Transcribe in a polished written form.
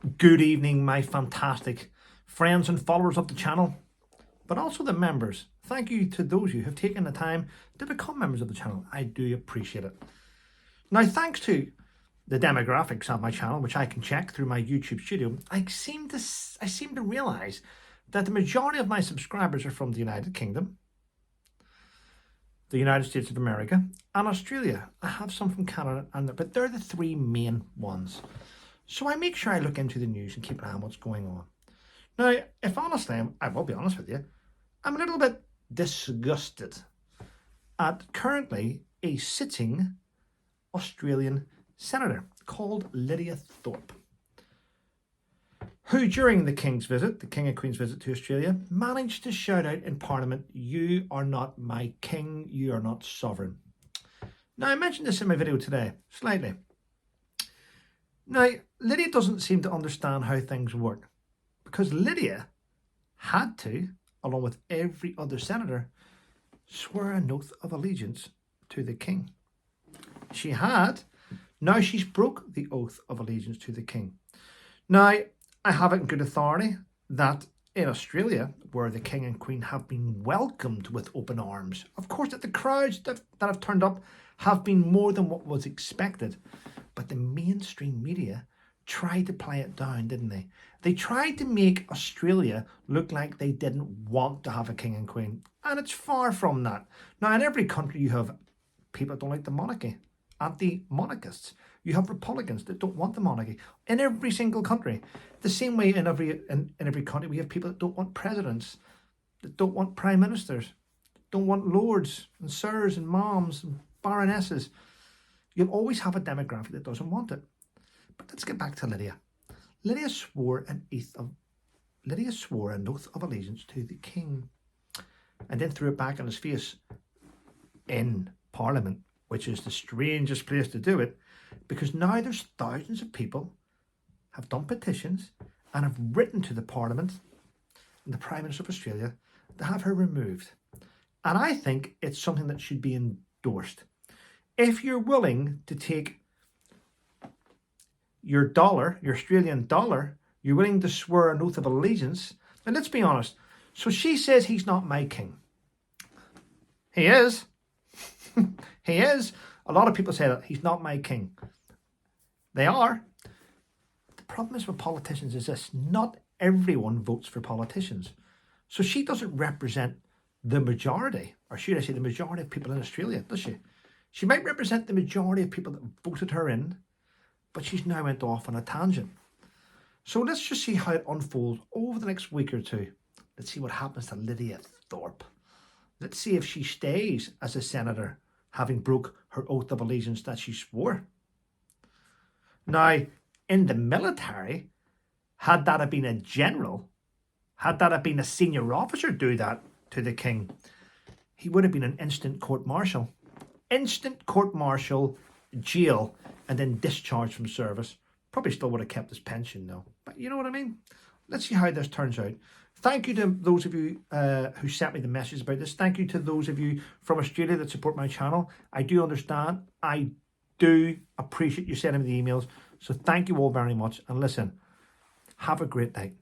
Good evening, my fantastic friends and followers of the channel, but also the members. Thank you to those of you who have taken the time to become members of the channel. I do appreciate it. Now, thanks to the demographics of my channel, which I can check through my YouTube studio, I seem to realize that the majority of my subscribers are from the United Kingdom, the United States of America, and Australia. I have some from Canada, but they're the three main ones. So I make sure I look into the news and keep an eye on what's going on. Now, if honestly, I will be honest with you, I'm a little bit disgusted at currently a sitting Australian senator called Lydia Thorpe, who during the King's visit, the King and Queen's visit to Australia, managed to shout out in Parliament, "You are not my king, you are not sovereign." Now, I mentioned this in my video today, slightly. Now, Lydia doesn't seem to understand how things work, because Lydia had to, along with every other senator, swear an oath of allegiance to the king. She had. Now she's broke the oath of allegiance to the king. Now, I have it in good authority that in Australia, where the king and queen have been welcomed with open arms, of course that the crowds that have turned up have been more than what was expected. But the mainstream media tried to play it down, didn't they? They tried to make Australia look like they didn't want to have a king and queen. And it's far from that. Now, in every country, you have people that don't like the monarchy, anti-monarchists. You have Republicans that don't want the monarchy. In every single country. The same way in every country, we have people that don't want presidents, that don't want prime ministers, don't want lords and sirs and moms and baronesses. You'll always have a demographic that doesn't want it. But let's get back to Lydia. Lydia swore an oath of allegiance to the king, and then threw it back in his face in Parliament, which is the strangest place to do it, because now there's thousands of people have done petitions and have written to the Parliament and the Prime Minister of Australia to have her removed. And I think it's something that should be endorsed. If you're willing to take your dollar, your Australian dollar, you're willing to swear an oath of allegiance, and let's be honest. So she says he's not my king. He is. He is. A lot of people say that he's not my king. They are. The problem is with politicians is this: not everyone votes for politicians. So she doesn't represent the majority, or should I say the majority of people in Australia, does she? She might represent the majority of people that voted her in, but she's now went off on a tangent. So let's just see how it unfolds over the next week or two. Let's see what happens to Lydia Thorpe. Let's see if she stays as a senator, having broke her oath of allegiance that she swore. Now, in the military, had that have been a general, had that have been a senior officer do that to the king, he would have been an instant court-martial. Instant court-martial, jail, and then discharged from service. Probably still would have kept his pension though. But you know what I mean? Let's see how this turns out. Thank you to those of you who sent me the message about this. Thank you to those of you from Australia that support my channel. I do understand. I do appreciate you sending me the emails. So thank you all very much. And listen, have a great night.